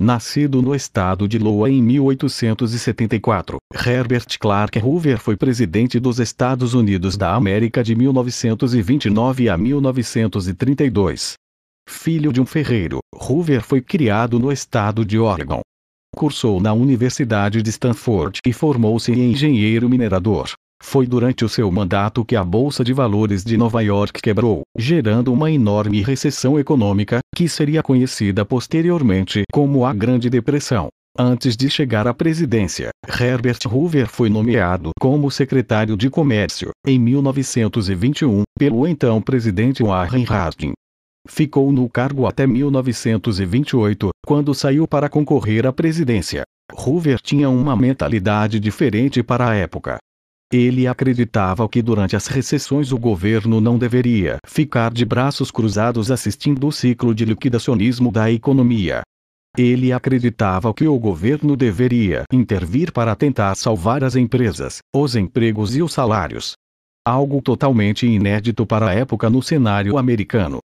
Nascido no estado de Iowa em 1874, Herbert Clark Hoover foi presidente dos Estados Unidos da América de 1929 a 1932. Filho de um ferreiro, Hoover foi criado no estado de Oregon. Cursou na Universidade de Stanford e formou-se em engenheiro minerador. Foi durante o seu mandato que a Bolsa de Valores de Nova York quebrou, gerando uma enorme recessão econômica, que seria conhecida posteriormente como a Grande Depressão. Antes de chegar à presidência, Herbert Hoover foi nomeado como secretário de Comércio, em 1921, pelo então presidente Warren Harding. Ficou no cargo até 1928, quando saiu para concorrer à presidência. Hoover tinha uma mentalidade diferente para a época. Ele acreditava que durante as recessões o governo não deveria ficar de braços cruzados assistindo o ciclo de liquidacionismo da economia. Ele acreditava que o governo deveria intervir para tentar salvar as empresas, os empregos e os salários. Algo totalmente inédito para a época no cenário americano.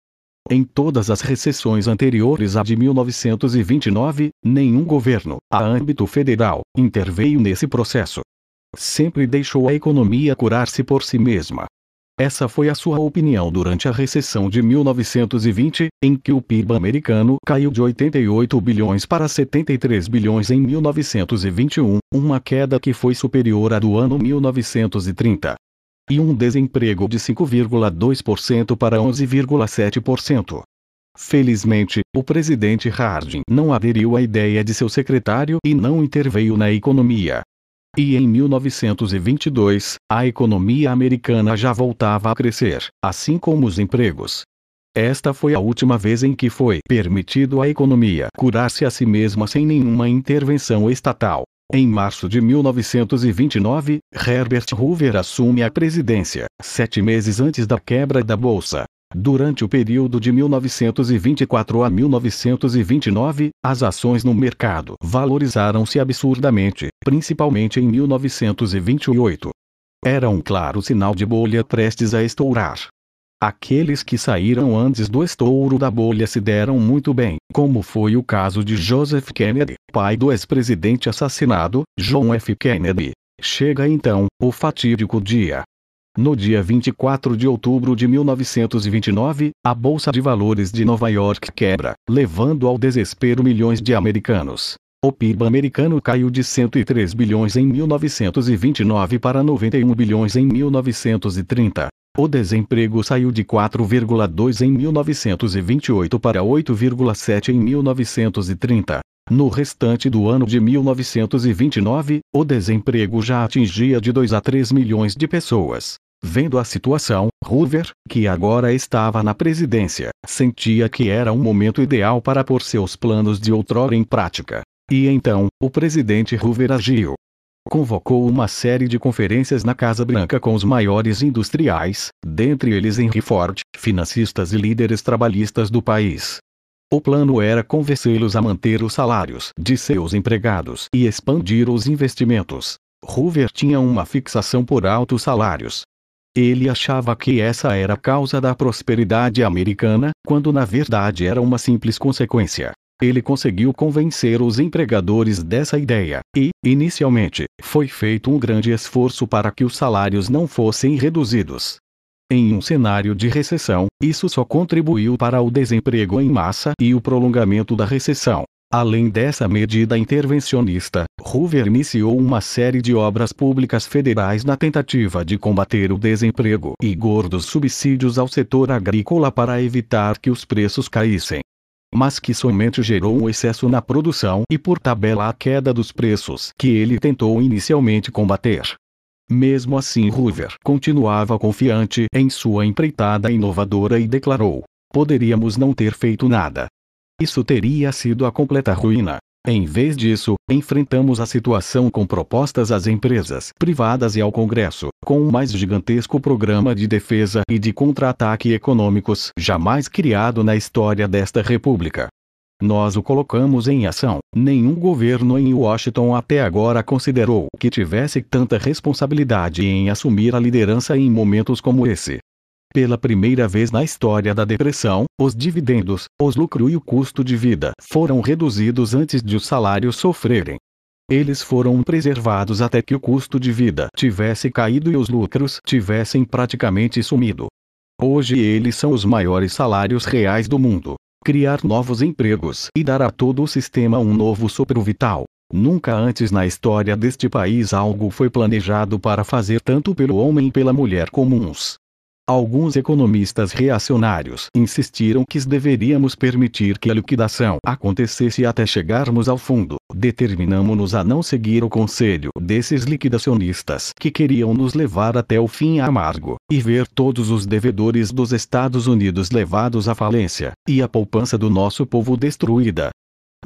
Em todas as recessões anteriores à de 1929, nenhum governo, a âmbito federal, interveio nesse processo. Sempre deixou a economia curar-se por si mesma. Essa foi a sua opinião durante a recessão de 1920, em que o PIB americano caiu de 88 bilhões para 73 bilhões em 1921, uma queda que foi superior à do ano 1930. E um desemprego de 5,2% para 11,7%. Felizmente, o presidente Harding não aderiu à ideia de seu secretário e não interveio na economia. E em 1922, a economia americana já voltava a crescer, assim como os empregos. Esta foi a última vez em que foi permitido à economia curar-se a si mesma sem nenhuma intervenção estatal. Em março de 1929, Herbert Hoover assume a presidência, 7 meses antes da quebra da Bolsa. Durante o período de 1924 a 1929, as ações no mercado valorizaram-se absurdamente, principalmente em 1928. Era um claro sinal de bolha prestes a estourar. Aqueles que saíram antes do estouro da bolha se deram muito bem, como foi o caso de Joseph Kennedy, pai do ex-presidente assassinado, John F. Kennedy. Chega então o fatídico dia. No dia 24 de outubro de 1929, a Bolsa de Valores de Nova York quebra, levando ao desespero milhões de americanos. O PIB americano caiu de 103 bilhões em 1929 para 91 bilhões em 1930. O desemprego saiu de 4,2 em 1928 para 8,7 em 1930. No restante do ano de 1929, o desemprego já atingia de 2 a 3 milhões de pessoas. Vendo a situação, Hoover, que agora estava na presidência, sentia que era um momento ideal para pôr seus planos de outrora em prática. E então, o presidente Hoover agiu. Convocou uma série de conferências na Casa Branca com os maiores industriais, dentre eles Henry Ford, financistas e líderes trabalhistas do país. O plano era convencê-los a manter os salários de seus empregados e expandir os investimentos. Hoover tinha uma fixação por altos salários. Ele achava que essa era a causa da prosperidade americana, quando na verdade era uma simples consequência. Ele conseguiu convencer os empregadores dessa ideia, e, inicialmente, foi feito um grande esforço para que os salários não fossem reduzidos. Em um cenário de recessão, isso só contribuiu para o desemprego em massa e o prolongamento da recessão. Além dessa medida intervencionista, Hoover iniciou uma série de obras públicas federais na tentativa de combater o desemprego e gordos subsídios ao setor agrícola para evitar que os preços caíssem. Mas que somente gerou um excesso na produção e por tabela a queda dos preços que ele tentou inicialmente combater. Mesmo assim Hoover continuava confiante em sua empreitada inovadora e declarou: poderíamos não ter feito nada. Isso teria sido a completa ruína. Em vez disso, enfrentamos a situação com propostas às empresas privadas e ao Congresso, com o mais gigantesco programa de defesa e de contra-ataque econômicos jamais criado na história desta república. Nós o colocamos em ação. Nenhum governo em Washington até agora considerou que tivesse tanta responsabilidade em assumir a liderança em momentos como esse. Pela primeira vez na história da depressão, os dividendos, os lucros e o custo de vida foram reduzidos antes de os salários sofrerem. Eles foram preservados até que o custo de vida tivesse caído e os lucros tivessem praticamente sumido. Hoje eles são os maiores salários reais do mundo. Criar novos empregos e dar a todo o sistema um novo sopro vital. Nunca antes na história deste país algo foi planejado para fazer tanto pelo homem e pela mulher comuns. Alguns economistas reacionários insistiram que deveríamos permitir que a liquidação acontecesse até chegarmos ao fundo. Determinamos-nos a não seguir o conselho desses liquidacionistas que queriam nos levar até o fim amargo, e ver todos os devedores dos Estados Unidos levados à falência, e a poupança do nosso povo destruída.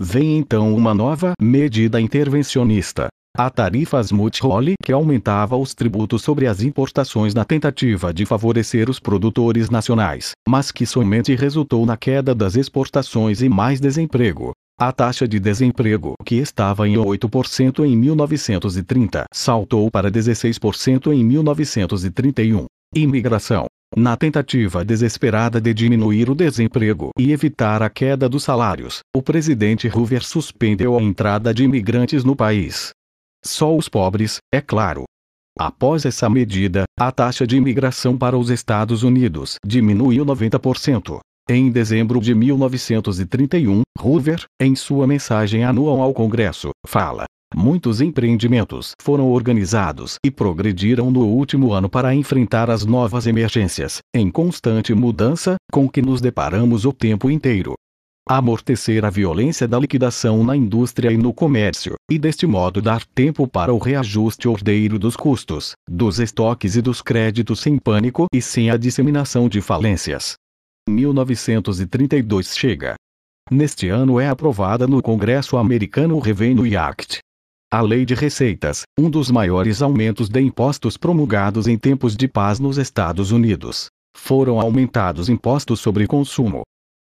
Vem então uma nova medida intervencionista. A tarifa Smoot-Hawley, que aumentava os tributos sobre as importações na tentativa de favorecer os produtores nacionais, mas que somente resultou na queda das exportações e mais desemprego. A taxa de desemprego, que estava em 8% em 1930, saltou para 16% em 1931. Imigração. Na tentativa desesperada de diminuir o desemprego e evitar a queda dos salários, o presidente Hoover suspendeu a entrada de imigrantes no país. Só os pobres, é claro. Após essa medida, a taxa de imigração para os Estados Unidos diminuiu 90%. Em dezembro de 1931, Hoover, em sua mensagem anual ao Congresso, fala: muitos empreendimentos foram organizados e progrediram no último ano para enfrentar as novas emergências, em constante mudança, com que nos deparamos o tempo inteiro. Amortecer a violência da liquidação na indústria e no comércio, e deste modo dar tempo para o reajuste ordeiro dos custos, dos estoques e dos créditos sem pânico e sem a disseminação de falências. 1932 chega. Neste ano é aprovada no Congresso americano o Revenue Act. A Lei de Receitas, um dos maiores aumentos de impostos promulgados em tempos de paz nos Estados Unidos. Foram aumentados impostos sobre consumo.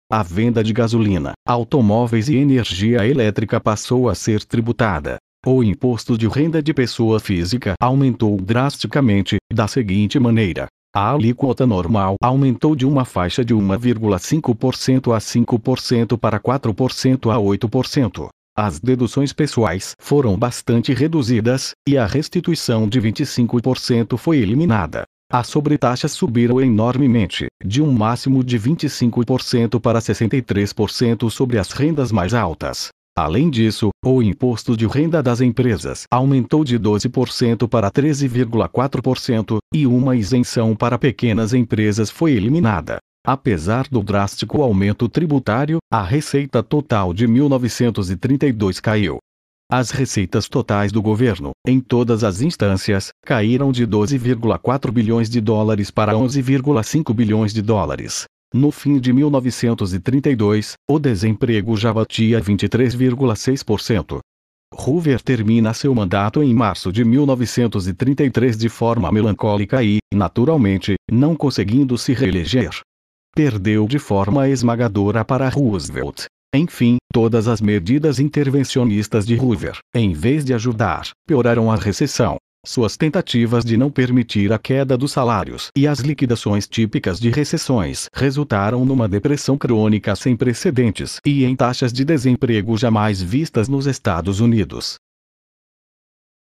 A venda de gasolina, automóveis e energia elétrica passou a ser tributada. O imposto de renda de pessoa física aumentou drasticamente, da seguinte maneira: a alíquota normal aumentou de uma faixa de 1,5% a 5% para 4% a 8%. As deduções pessoais foram bastante reduzidas, e a restituição de 25% foi eliminada. As sobretaxas subiram enormemente, de um máximo de 25% para 63% sobre as rendas mais altas. Além disso, o imposto de renda das empresas aumentou de 12% para 13,4%, e uma isenção para pequenas empresas foi eliminada. Apesar do drástico aumento tributário, a receita total de 1932 caiu. As receitas totais do governo, em todas as instâncias, caíram de 12,4 bilhões de dólares para 11,5 bilhões de dólares. No fim de 1932, o desemprego já batia 23,6%. Hoover termina seu mandato em março de 1933 de forma melancólica e, naturalmente, não conseguindo se reeleger. Perdeu de forma esmagadora para Roosevelt. Enfim, todas as medidas intervencionistas de Hoover, em vez de ajudar, pioraram a recessão. Suas tentativas de não permitir a queda dos salários e as liquidações típicas de recessões resultaram numa depressão crônica sem precedentes e em taxas de desemprego jamais vistas nos Estados Unidos.